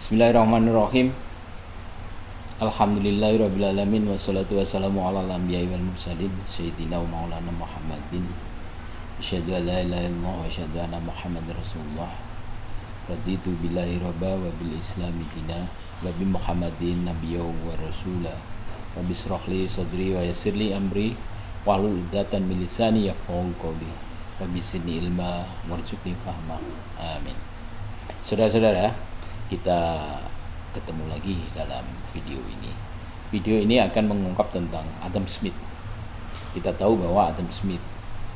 Bismillahirrahmanirrahim. Alhamdulillahirrabbilalamin. Wassalatu wassalamu ala al-anbiya'i wal mursalin Sayyidina wa maulana Muhammadin. Asyhadu an la ilaha illallah wa asyhadu anna Muhammadar Rasulullah. Raditu billahi rabba wa bil islami dina wa bi Muhammadin nabiyya wa rasula. Rabbi shrah li sadri wa yassir li amri wahlul 'uqdatam min lisani yafqahu qawli. Rabbi zidni ilma warzuqni fahma. Amin. Saudara-saudara, kita ketemu lagi dalam video ini. Video ini akan mengungkap tentang Adam Smith. Kita tahu bahwa Adam Smith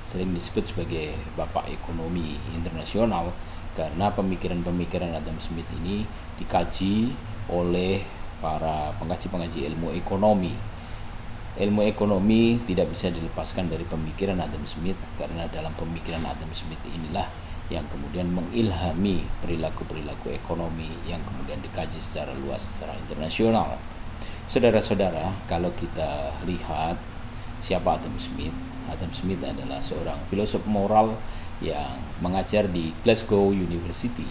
sering disebut sebagai bapak ekonomi internasional karena pemikiran-pemikiran Adam Smith ini dikaji oleh para pengkaji-pengkaji ilmu ekonomi. Ilmu ekonomi tidak bisa dilepaskan dari pemikiran Adam Smith karena dalam pemikiran Adam Smith inilah yang kemudian mengilhami perilaku-perilaku ekonomi yang kemudian dikaji secara luas, secara internasional. Saudara-saudara, kalau kita lihat siapa Adam Smith, Adam Smith adalah seorang filosof moral yang mengajar di Glasgow University.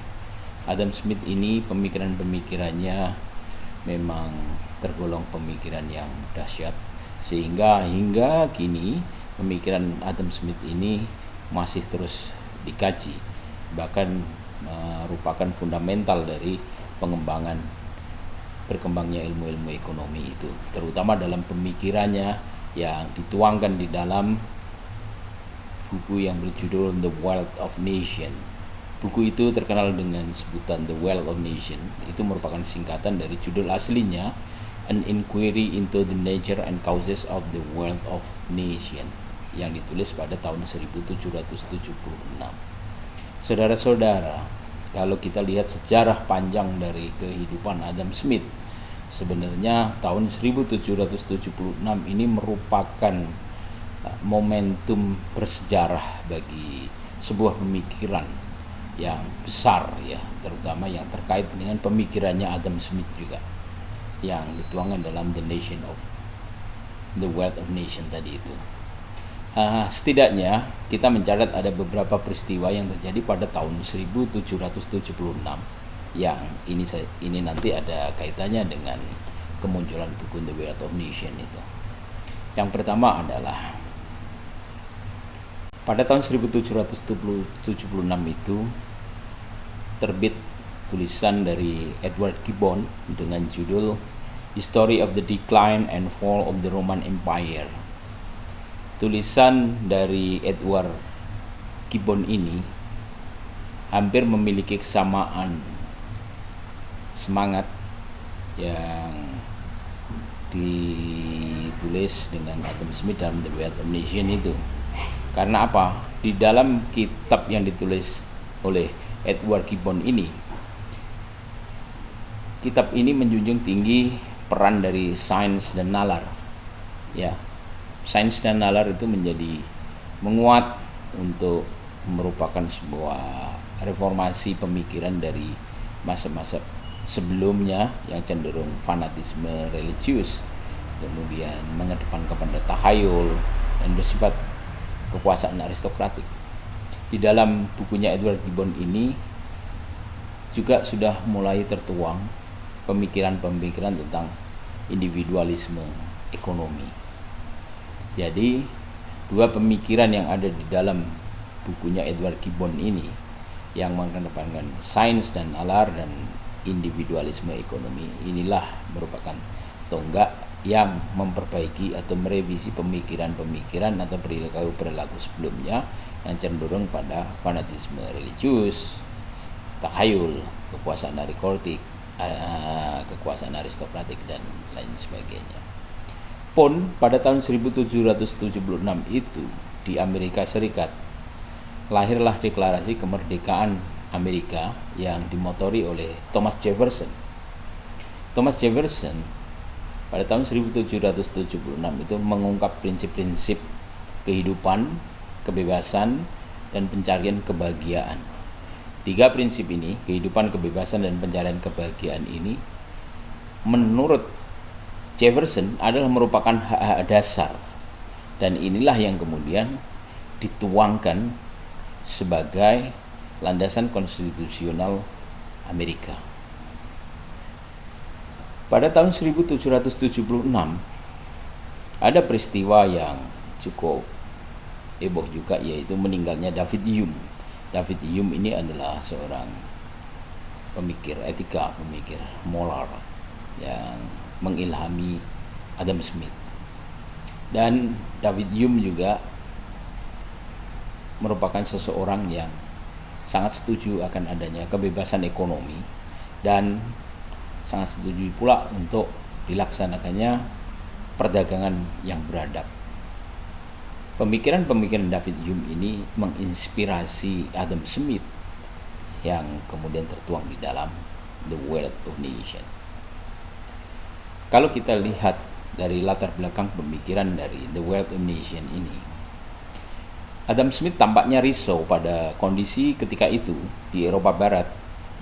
Adam Smith ini pemikiran-pemikirannya memang tergolong pemikiran yang dahsyat, sehingga hingga kini pemikiran Adam Smith ini masih terus dikaji, bahkan merupakan fundamental dari berkembangnya ilmu-ilmu ekonomi itu, terutama dalam pemikirannya yang dituangkan di dalam buku yang berjudul The Wealth of Nation. Buku itu terkenal dengan sebutan The Wealth of Nation. Itu merupakan singkatan dari judul aslinya An Inquiry into the Nature and Causes of the Wealth of Nation, yang ditulis pada tahun 1776. Saudara-saudara, kalau kita lihat sejarah panjang dari kehidupan Adam Smith, sebenarnya tahun 1776 ini merupakan momentum bersejarah bagi sebuah pemikiran yang besar, ya, terutama yang terkait dengan pemikirannya Adam Smith juga, yang dituangkan dalam The Wealth of Nation tadi itu. Setidaknya kita mencatat ada beberapa peristiwa yang terjadi pada tahun 1776 yang ini nanti ada kaitannya dengan kemunculan buku The Wealth of Nation itu. Yang pertama adalah pada tahun 1776 itu terbit tulisan dari Edward Gibbon dengan judul History of the Decline and Fall of the Roman Empire. Tulisan dari Edward Gibbon ini hampir memiliki kesamaan semangat yang ditulis dengan Adam Smith dalam The Wealth of Nation itu. Karena apa? Di dalam kitab yang ditulis oleh Edward Gibbon ini, kitab ini menjunjung tinggi peran dari sains dan nalar. Ya, sains dan nalar itu menjadi menguat untuk merupakan sebuah reformasi pemikiran dari masa-masa sebelumnya yang cenderung fanatisme religius, kemudian mengedepankan kepada tahayul dan bersifat kekuasaan aristokratik. Di dalam bukunya Edward Gibbon ini juga sudah mulai tertuang pemikiran-pemikiran tentang individualisme ekonomi. Jadi dua pemikiran yang ada di dalam bukunya Edward Gibbon ini yang mengedepankan sains dan nalar dan individualisme ekonomi, inilah merupakan tonggak yang memperbaiki atau merevisi pemikiran-pemikiran atau perilaku sebelumnya yang cenderung pada fanatisme religius, tahayul, kekuasaan aristokratik dan lain sebagainya. Pun pada tahun 1776 itu di Amerika Serikat lahirlah deklarasi kemerdekaan Amerika yang dimotori oleh Thomas Jefferson. Thomas Jefferson pada tahun 1776 itu mengungkap prinsip-prinsip kehidupan, kebebasan, dan pencarian kebahagiaan. Tiga prinsip ini, kehidupan, kebebasan, dan pencarian kebahagiaan ini, menurut Jefferson adalah merupakan hak-hak dasar. Dan inilah yang kemudian dituangkan sebagai landasan konstitusional Amerika. Pada tahun 1776 ada peristiwa yang cukup heboh juga, yaitu meninggalnya David Hume. David Hume ini adalah seorang pemikir etika, pemikir moral yang mengilhami Adam Smith. Dan David Hume juga merupakan seseorang yang sangat setuju akan adanya kebebasan ekonomi dan sangat setuju pula untuk dilaksanakannya perdagangan yang beradab. Pemikiran-pemikiran David Hume ini menginspirasi Adam Smith yang kemudian tertuang di dalam The Wealth of Nations. Kalau kita lihat dari latar belakang pemikiran dari The Wealth of Nations ini, Adam Smith tampaknya risau pada kondisi ketika itu di Eropa Barat,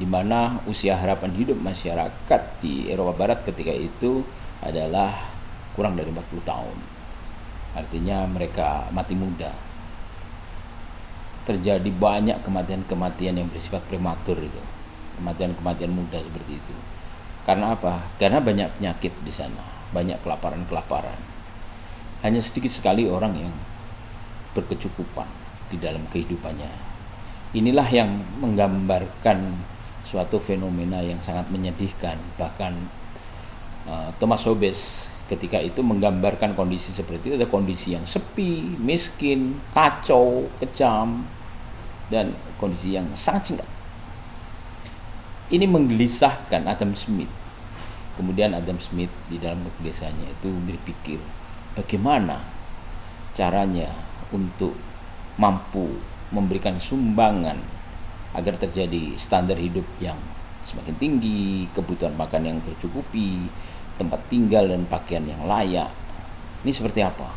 di mana usia harapan hidup masyarakat di Eropa Barat ketika itu adalah kurang dari 40 tahun. Artinya mereka mati muda. Terjadi banyak kematian-kematian yang bersifat prematur itu. Kematian-kematian muda seperti itu. Karena apa? Karena banyak penyakit di sana, banyak kelaparan-kelaparan. Hanya sedikit sekali orang yang berkecukupan di dalam kehidupannya. Inilah yang menggambarkan suatu fenomena yang sangat menyedihkan. Bahkan Thomas Hobbes ketika itu menggambarkan kondisi seperti itu, ada kondisi yang sepi, miskin, kacau, kejam, dan kondisi yang sangat singkat. Ini menggelisahkan Adam Smith. Kemudian Adam Smith di dalam kegelisahannya itu berpikir bagaimana caranya untuk mampu memberikan sumbangan agar terjadi standar hidup yang semakin tinggi, kebutuhan makan yang tercukupi, tempat tinggal dan pakaian yang layak. Ini seperti apa?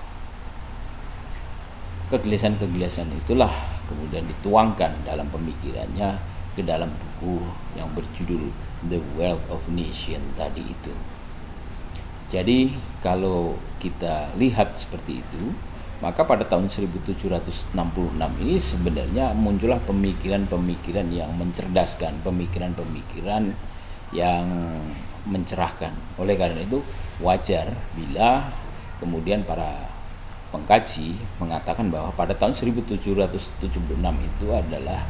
Kegelisahan-kegelisahan itulah kemudian dituangkan dalam pemikirannya ke dalam buku yang berjudul The Wealth of Nations tadi itu. Jadi kalau kita lihat seperti itu, maka pada tahun 1766 ini sebenarnya muncullah pemikiran-pemikiran yang mencerdaskan, pemikiran-pemikiran yang mencerahkan. Oleh karena itu wajar bila kemudian para pengkaji mengatakan bahwa pada tahun 1776 itu adalah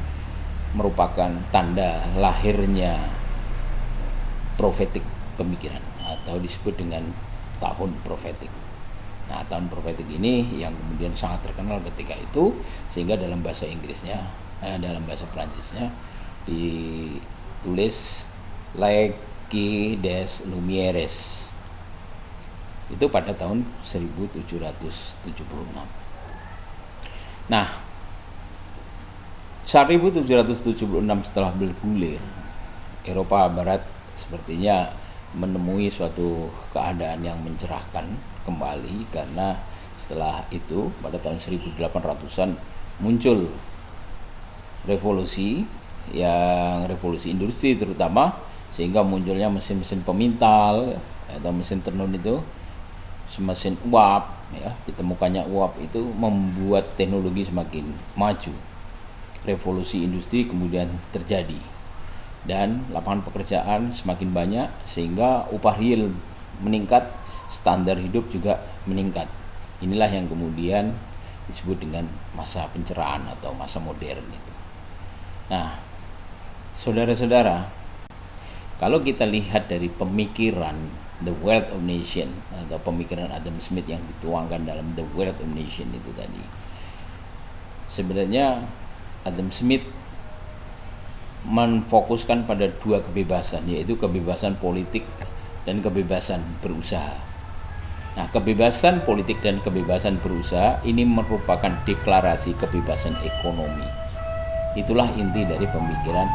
merupakan tanda lahirnya profetik pemikiran atau disebut dengan tahun profetik. Nah, tahun profetik ini yang kemudian sangat terkenal ketika itu, sehingga dalam bahasa Inggrisnya, dalam bahasa Prancisnya ditulis L'Époque des Lumières. Itu pada tahun 1776. Nah, 1776 setelah bergulir, Eropa Barat sepertinya menemui suatu keadaan yang mencerahkan kembali, karena setelah itu pada tahun 1800-an muncul revolusi industri terutama, sehingga munculnya mesin-mesin pemintal atau mesin tenun itu, mesin uap ya, ditemukannya uap itu membuat teknologi semakin maju. Revolusi industri kemudian terjadi dan lapangan pekerjaan semakin banyak, sehingga upah real meningkat, standar hidup juga meningkat. Inilah yang kemudian disebut dengan masa pencerahan atau masa modern itu. Nah, saudara-saudara, kalau kita lihat dari pemikiran The Wealth of Nations atau pemikiran Adam Smith yang dituangkan dalam The Wealth of Nations itu tadi, sebenarnya Adam Smith menfokuskan pada dua kebebasan, yaitu kebebasan politik dan kebebasan berusaha. Nah, kebebasan politik dan kebebasan berusaha ini merupakan deklarasi kebebasan ekonomi. Itulah inti dari pemikiran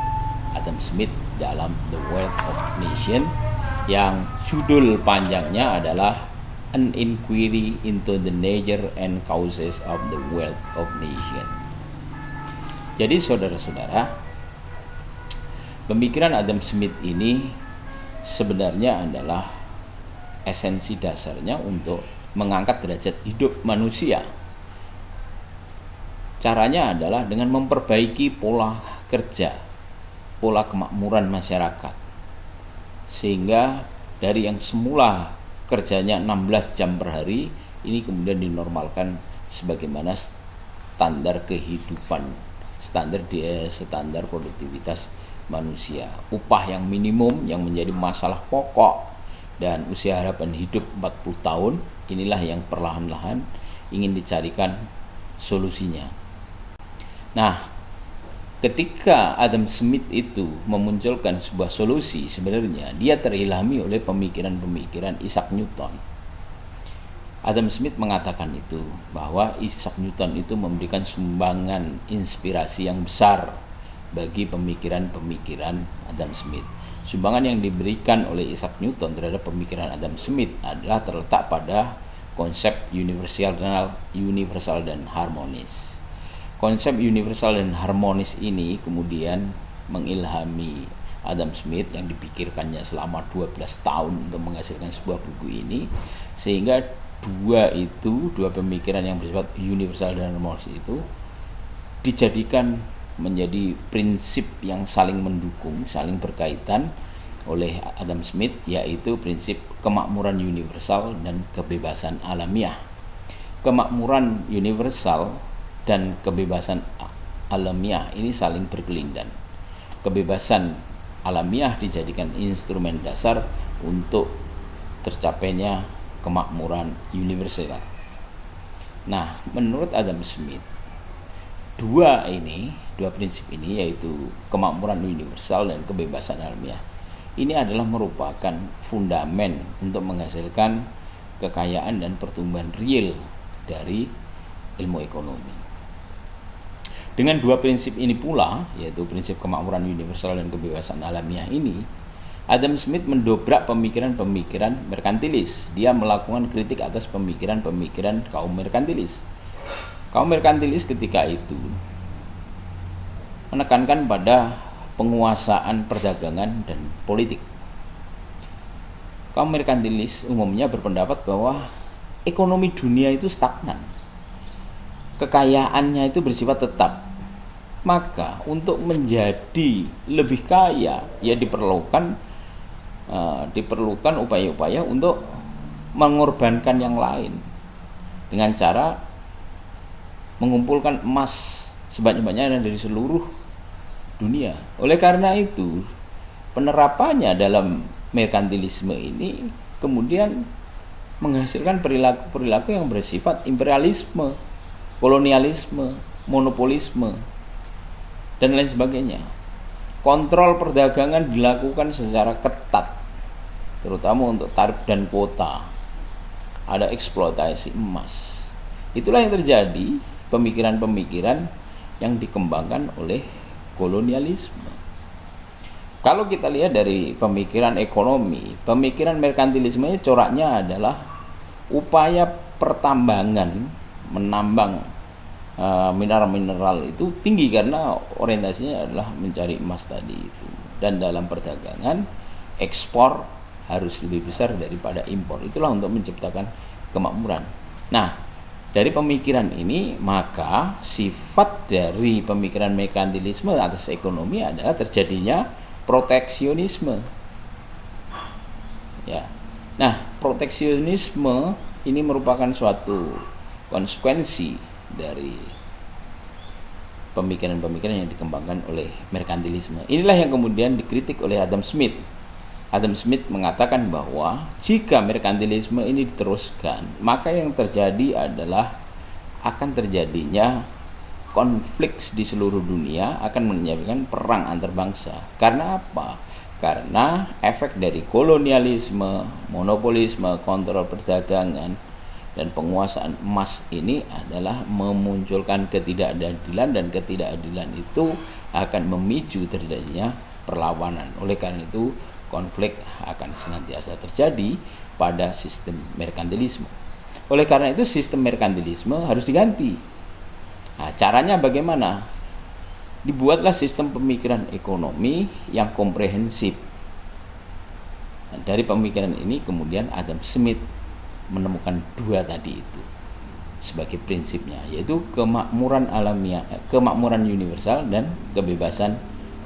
Adam Smith dalam The Wealth of Nations, yang judul panjangnya adalah An Inquiry into the Nature and Causes of the Wealth of Nations. Jadi saudara-saudara, pemikiran Adam Smith ini sebenarnya adalah esensi dasarnya untuk mengangkat derajat hidup manusia. Caranya adalah dengan memperbaiki pola kerja, pola kemakmuran masyarakat, sehingga Dari yang semula kerjanya 16 jam per hari, ini kemudian dinormalkan sebagaimana standar kehidupan, standar produktivitas manusia. Upah yang minimum yang menjadi masalah pokok dan usia harapan hidup 40 tahun, inilah yang perlahan-lahan ingin dicarikan solusinya. Nah, ketika Adam Smith itu memunculkan sebuah solusi, sebenarnya dia terilhami oleh pemikiran-pemikiran Isaac Newton. Adam Smith mengatakan itu, bahwa Isaac Newton itu memberikan sumbangan inspirasi yang besar bagi pemikiran-pemikiran Adam Smith. Sumbangan yang diberikan oleh Isaac Newton terhadap pemikiran Adam Smith adalah terletak pada konsep universal dan harmonis. Konsep universal dan harmonis ini kemudian mengilhami Adam Smith yang dipikirkannya selama 12 tahun untuk menghasilkan sebuah buku ini, sehingga dua pemikiran yang bersifat universal dan harmonis itu dijadikan menjadi prinsip yang saling mendukung, saling berkaitan oleh Adam Smith, yaitu prinsip kemakmuran universal dan kebebasan alamiah. Kemakmuran universal dan kebebasan alamiah ini saling berkelindan. Kebebasan alamiah dijadikan instrumen dasar untuk tercapainya kemakmuran universal. Nah, menurut Adam Smith, dua prinsip ini, yaitu kemakmuran universal dan kebebasan alamiah, ini adalah merupakan fundamen untuk menghasilkan kekayaan dan pertumbuhan real dari ilmu ekonomi. Dengan dua prinsip ini pula, yaitu prinsip kemakmuran universal dan kebebasan alamiah ini, Adam Smith mendobrak pemikiran-pemikiran merkantilis. Dia melakukan kritik atas pemikiran-pemikiran kaum merkantilis. Kaum merkantilis ketika itu menekankan pada penguasaan perdagangan dan politik. Kaum merkantilis umumnya berpendapat bahwa ekonomi dunia itu stagnan. Kekayaannya itu bersifat tetap. Maka untuk menjadi lebih kaya, ya diperlukan upaya-upaya untuk mengorbankan yang lain dengan cara mengumpulkan emas sebanyak-banyaknya dari seluruh dunia. Oleh karena itu, penerapannya dalam merkantilisme ini kemudian menghasilkan perilaku-perilaku yang bersifat imperialisme, kolonialisme, monopolisme, dan lain sebagainya. Kontrol perdagangan dilakukan secara ketat, terutama untuk tarif dan kuota. Ada eksploitasi emas. Itulah yang terjadi, pemikiran-pemikiran yang dikembangkan oleh kolonialisme. Kalau kita lihat dari pemikiran ekonomi, pemikiran merkantilisme coraknya adalah upaya pertambangan, menambang mineral-mineral itu tinggi karena orientasinya adalah mencari emas tadi itu. Dan dalam perdagangan, ekspor harus lebih besar daripada impor. Itulah untuk menciptakan kemakmuran. Nah, dari pemikiran ini, maka sifat dari pemikiran merkantilisme atas ekonomi adalah terjadinya proteksionisme. Ya. Nah, proteksionisme ini merupakan suatu konsekuensi dari pemikiran-pemikiran yang dikembangkan oleh merkantilisme. Inilah yang kemudian dikritik oleh Adam Smith. Adam Smith mengatakan bahwa jika merkantilisme ini diteruskan, maka yang terjadi adalah akan terjadinya konflik di seluruh dunia, akan menyebabkan perang antar bangsa. Karena apa? Karena efek dari kolonialisme, monopolisme, kontrol perdagangan, dan penguasaan emas ini adalah memunculkan ketidakadilan, dan ketidakadilan itu akan memicu terjadinya perlawanan. Oleh karena itu, konflik akan senantiasa terjadi pada sistem merkantilisme. Oleh karena itu, sistem merkantilisme harus diganti. Nah, caranya bagaimana? Dibuatlah sistem pemikiran ekonomi yang komprehensif. Nah, dari pemikiran ini kemudian Adam Smith menemukan dua tadi itu sebagai prinsipnya, yaitu kemakmuran alamiah, kemakmuran universal, dan kebebasan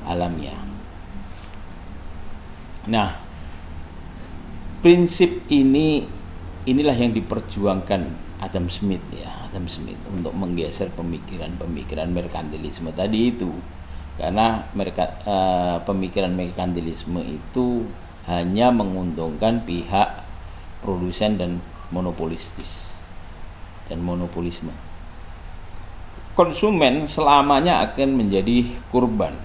alamiah. Nah, Prinsip inilah yang diperjuangkan Adam Smith untuk menggeser pemikiran merkantilisme tadi itu. Karena pemikiran merkantilisme itu hanya menguntungkan pihak produsen dan monopolisme. Konsumen selamanya akan menjadi korban,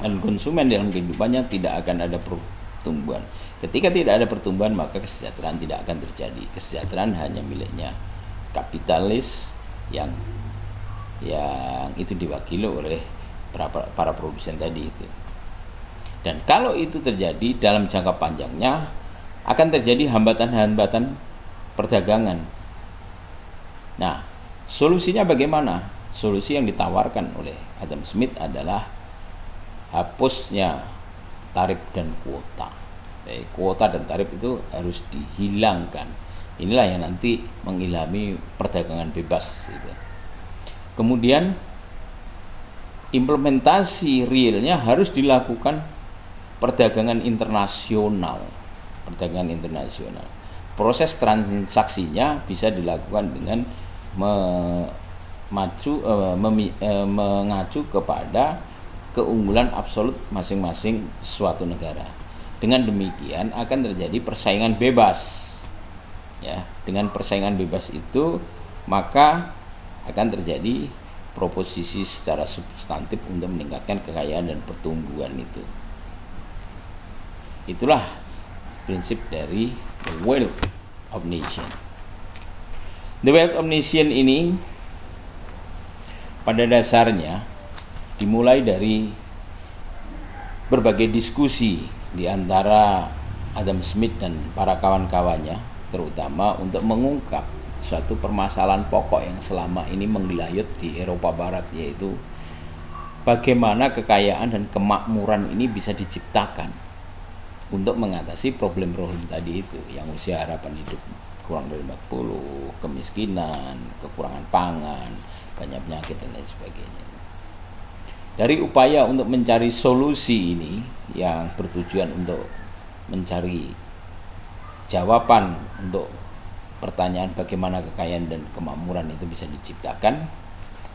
dan konsumen dalam kehidupannya tidak akan ada pertumbuhan. Ketika tidak ada pertumbuhan, maka kesejahteraan tidak akan terjadi. Kesejahteraan hanya miliknya kapitalis yang itu diwakili oleh para produsen tadi itu. Dan kalau itu terjadi dalam jangka panjangnya, akan terjadi hambatan-hambatan perdagangan. Nah, solusinya bagaimana? Solusi yang ditawarkan oleh Adam Smith adalah hapusnya tarif dan kuota. Kuota dan tarif itu harus dihilangkan. Inilah yang nanti mengilhami perdagangan bebas gitu. Kemudian implementasi realnya harus dilakukan perdagangan internasional. Proses transaksinya bisa dilakukan dengan mengacu kepada keunggulan absolut masing-masing suatu negara. Dengan demikian akan terjadi persaingan bebas. Ya, dengan persaingan bebas itu maka akan terjadi proposisi secara substantif untuk meningkatkan kekayaan dan pertumbuhan itu. Itulah prinsip dari The Wealth of Nation. The Wealth of Nation ini pada dasarnya dimulai dari berbagai diskusi di antara Adam Smith dan para kawan-kawannya, terutama untuk mengungkap suatu permasalahan pokok yang selama ini menggelayut di Eropa Barat, yaitu bagaimana kekayaan dan kemakmuran ini bisa diciptakan untuk mengatasi problem-problem tadi itu, yang usia harapan hidup kurang dari 40, kemiskinan, kekurangan pangan, banyak penyakit dan lain sebagainya. Dari upaya untuk mencari solusi ini yang bertujuan untuk mencari jawaban untuk pertanyaan bagaimana kekayaan dan kemakmuran itu bisa diciptakan,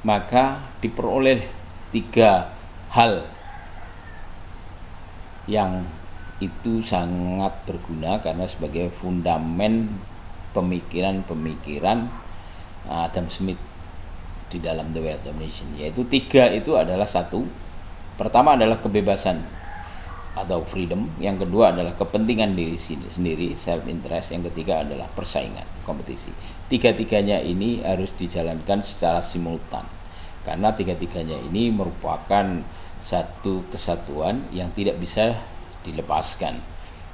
maka diperoleh 3 hal yang itu sangat berguna karena sebagai fundamen pemikiran Adam Smith di dalam The Wealth of Nation, yaitu 3 itu adalah: 1, pertama adalah kebebasan atau freedom, yang kedua adalah kepentingan diri sendiri, self interest, yang ketiga adalah persaingan, kompetisi. 3-tiganya ini harus dijalankan secara simultan karena 3-tiganya ini merupakan satu kesatuan yang tidak bisa dilepaskan.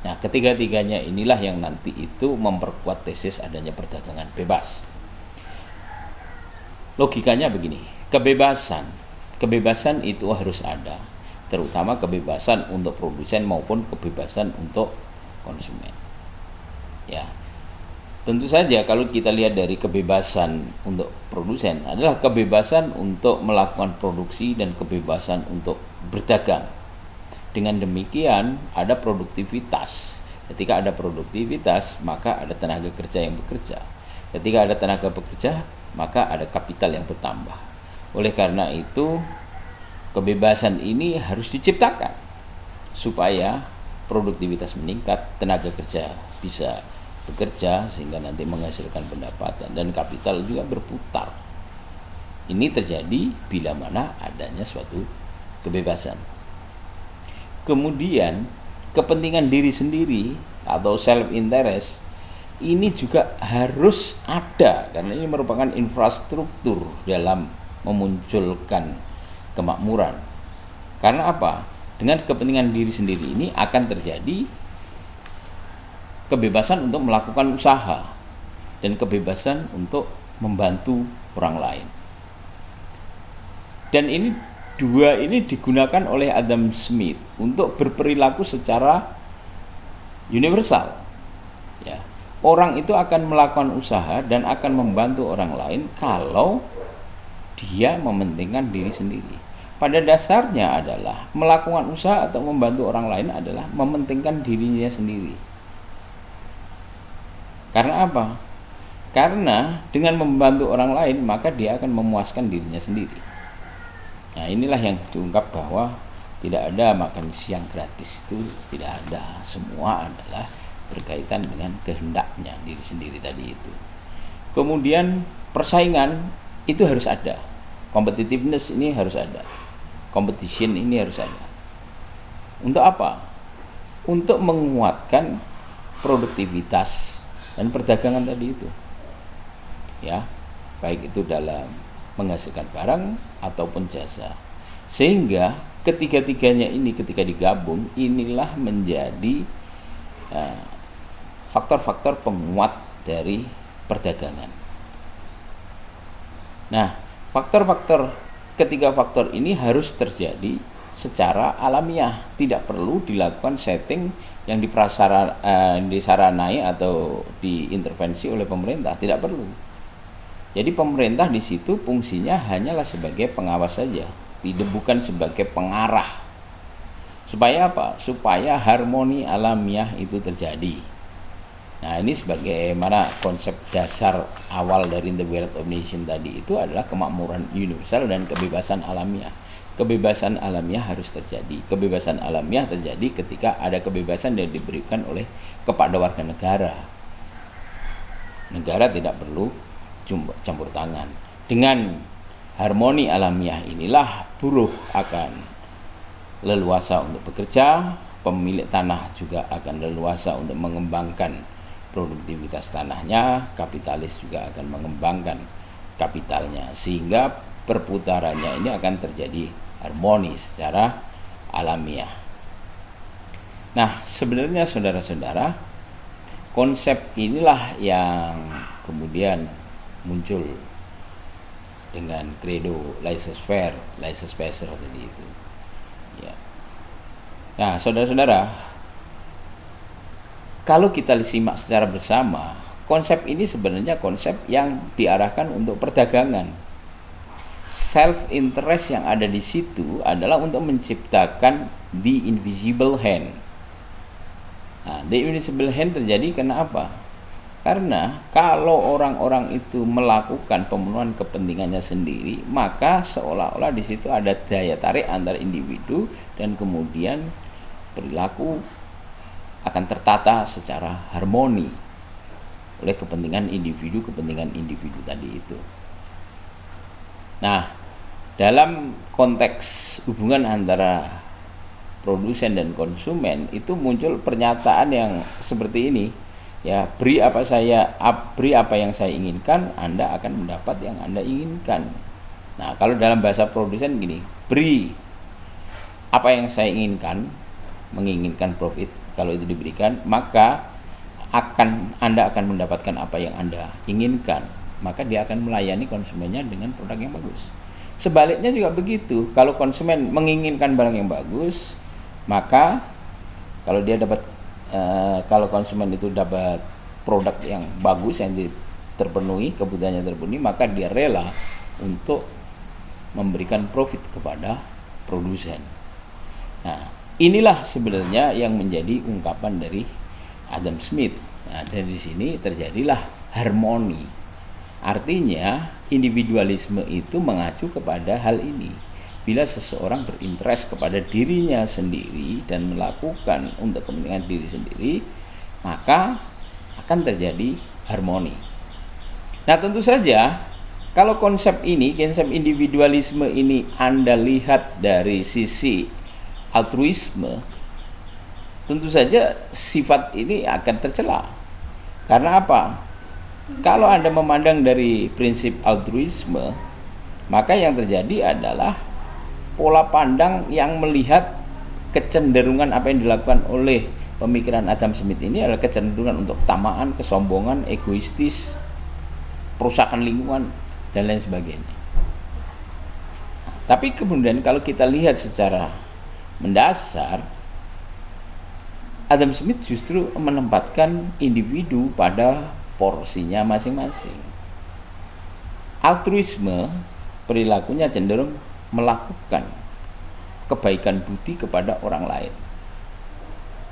Nah, ketiga-tiganya inilah yang nanti itu memperkuat tesis adanya perdagangan bebas. Logikanya begini, kebebasan itu harus ada, terutama kebebasan untuk produsen maupun kebebasan untuk konsumen. Ya, tentu saja kalau kita lihat dari kebebasan untuk produsen adalah kebebasan untuk melakukan produksi dan kebebasan untuk berdagang. Dengan demikian ada produktivitas. Ketika ada produktivitas, maka ada tenaga kerja yang bekerja. Ketika ada tenaga bekerja, maka ada kapital yang bertambah. Oleh karena itu, kebebasan ini harus diciptakan supaya produktivitas meningkat, tenaga kerja bisa bekerja sehingga nanti menghasilkan pendapatan dan kapital juga berputar. Ini terjadi bila mana adanya suatu kebebasan. Kemudian kepentingan diri sendiri atau self interest ini juga harus ada karena ini merupakan infrastruktur dalam memunculkan kemakmuran. Karena apa? Dengan kepentingan diri sendiri ini akan terjadi kebebasan untuk melakukan usaha dan kebebasan untuk membantu orang lain. Dan ini 2 ini digunakan oleh Adam Smith untuk berperilaku secara universal. Ya. Orang itu akan melakukan usaha dan akan membantu orang lain kalau dia mementingkan diri sendiri. Pada dasarnya adalah melakukan usaha atau membantu orang lain adalah mementingkan dirinya sendiri. Karena apa? Karena dengan membantu orang lain maka dia akan memuaskan dirinya sendiri. Nah, inilah yang diungkap bahwa tidak ada makan siang gratis, itu tidak ada. Semua adalah berkaitan dengan kehendaknya diri sendiri tadi itu. Kemudian persaingan itu harus ada. Competitiveness ini harus ada. Competition ini harus ada. Untuk apa? Untuk menguatkan produktivitas dan perdagangan tadi itu. Ya, baik itu dalam menghasilkan barang ataupun jasa. Sehingga ketiga-tiganya ini ketika digabung, inilah menjadi faktor-faktor penguat dari perdagangan. Nah, ketiga faktor ini harus terjadi secara alamiah, tidak perlu dilakukan setting yang disaranai atau diintervensi oleh pemerintah, tidak perlu. Jadi pemerintah di situ fungsinya hanyalah sebagai pengawas saja, tidak bukan sebagai pengarah. Supaya apa? Supaya harmoni alamiah itu terjadi. Nah, ini sebagaimana konsep dasar awal dari The Wealth of Nation tadi itu adalah kemakmuran universal dan kebebasan alamiah. Kebebasan alamiah harus terjadi. Kebebasan alamiah terjadi ketika ada kebebasan yang diberikan kepada warga negara. Negara tidak perlu campur tangan. Dengan harmoni alamiah inilah buruh akan leluasa untuk bekerja, pemilik tanah juga akan leluasa untuk mengembangkan produktivitas tanahnya, kapitalis juga akan mengembangkan kapitalnya, sehingga perputarannya ini akan terjadi harmoni secara alamiah. Nah, sebenarnya saudara-saudara, konsep inilah yang kemudian muncul dengan credo laissez-faire, laissez-passer tadi itu. Ya. Nah, saudara-saudara, kalau kita simak secara bersama, konsep ini sebenarnya konsep yang diarahkan untuk perdagangan. Self interest yang ada di situ adalah untuk menciptakan the invisible hand. Nah, the invisible hand terjadi karena apa? Karena kalau orang-orang itu melakukan pemenuhan kepentingannya sendiri, maka seolah-olah di situ ada daya tarik antar individu dan kemudian perilaku akan tertata secara harmoni oleh kepentingan individu tadi itu. Nah, dalam konteks hubungan antara produsen dan konsumen itu muncul pernyataan yang seperti ini. Ya, beri apa yang saya inginkan, Anda akan mendapat yang Anda inginkan. Nah, kalau dalam bahasa produsen gini, beri apa yang saya inginkan, menginginkan profit, kalau itu diberikan, maka Anda akan mendapatkan apa yang Anda inginkan. Maka dia akan melayani konsumennya dengan produk yang bagus. Sebaliknya juga begitu, kalau konsumen menginginkan barang yang bagus, maka kalau konsumen itu dapat produk yang bagus yang terpenuhi, kebutuhannya terpenuhi, maka dia rela untuk memberikan profit kepada produsen. Nah, inilah sebenarnya yang menjadi ungkapan dari Adam Smith. Nah, dari sini terjadilah harmoni. Artinya individualisme itu mengacu kepada hal ini. Bila seseorang berinteres kepada dirinya sendiri dan melakukan untuk kepentingan diri sendiri, maka akan terjadi harmoni. Nah, tentu saja kalau konsep individualisme ini Anda lihat dari sisi altruisme, tentu saja sifat ini akan tercela. Karena apa? Kalau Anda memandang dari prinsip altruisme, maka yang terjadi adalah pola pandang yang melihat kecenderungan apa yang dilakukan oleh pemikiran Adam Smith ini adalah kecenderungan untuk ketamaan, kesombongan, egoistis, perusakan lingkungan, dan lain sebagainya. Tapi kemudian kalau kita lihat secara mendasar, Adam Smith justru menempatkan individu pada porsinya masing-masing. Altruisme perilakunya cenderung melakukan kebaikan budi kepada orang lain.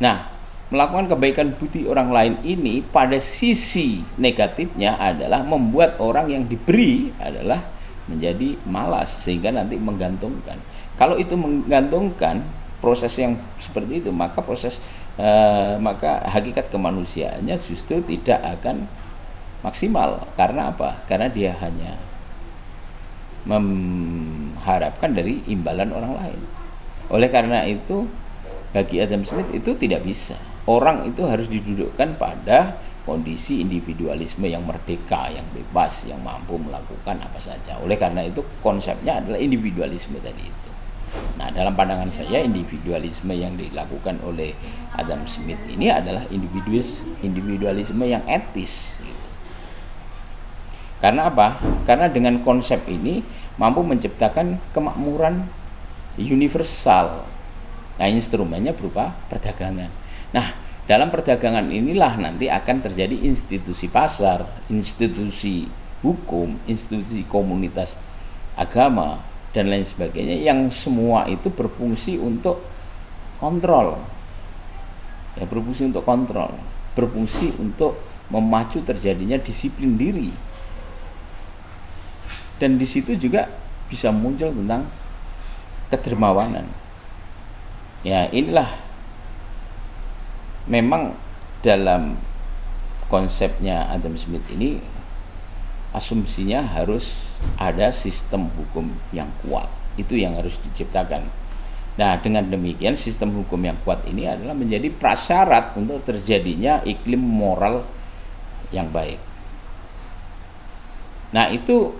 Nah, melakukan kebaikan budi orang lain ini pada sisi negatifnya adalah membuat orang yang diberi adalah menjadi malas sehingga nanti menggantungkan. Kalau itu menggantungkan proses yang seperti itu, maka maka hakikat kemanusiaannya justru tidak akan maksimal. Karena apa? Karena dia hanya mengharapkan dari imbalan orang lain. Oleh karena itu bagi Adam Smith itu tidak bisa. Orang itu harus didudukkan pada kondisi individualisme yang merdeka, yang bebas, yang mampu melakukan apa saja. Oleh karena itu konsepnya adalah individualisme tadi itu. Nah, dalam pandangan saya individualisme yang dilakukan oleh Adam Smith ini adalah individualisme yang etis. Karena apa? Karena dengan konsep ini mampu menciptakan kemakmuran universal. Nah, instrumennya berupa perdagangan. Nah, dalam perdagangan inilah nanti akan terjadi institusi pasar, institusi hukum, institusi komunitas agama, dan lain sebagainya, yang semua itu berfungsi untuk kontrol. Ya, berfungsi untuk kontrol, berfungsi untuk memacu terjadinya disiplin diri. Dan di situ juga bisa muncul tentang kedermawanan. Ya, inilah memang dalam konsepnya Adam Smith ini asumsinya harus ada sistem hukum yang kuat. Itu yang harus diciptakan. Nah, dengan demikian sistem hukum yang kuat ini adalah menjadi prasyarat untuk terjadinya iklim moral yang baik. Nah, itu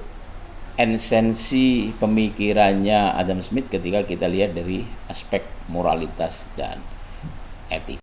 esensi pemikirannya Adam Smith ketika kita lihat dari aspek moralitas dan etik.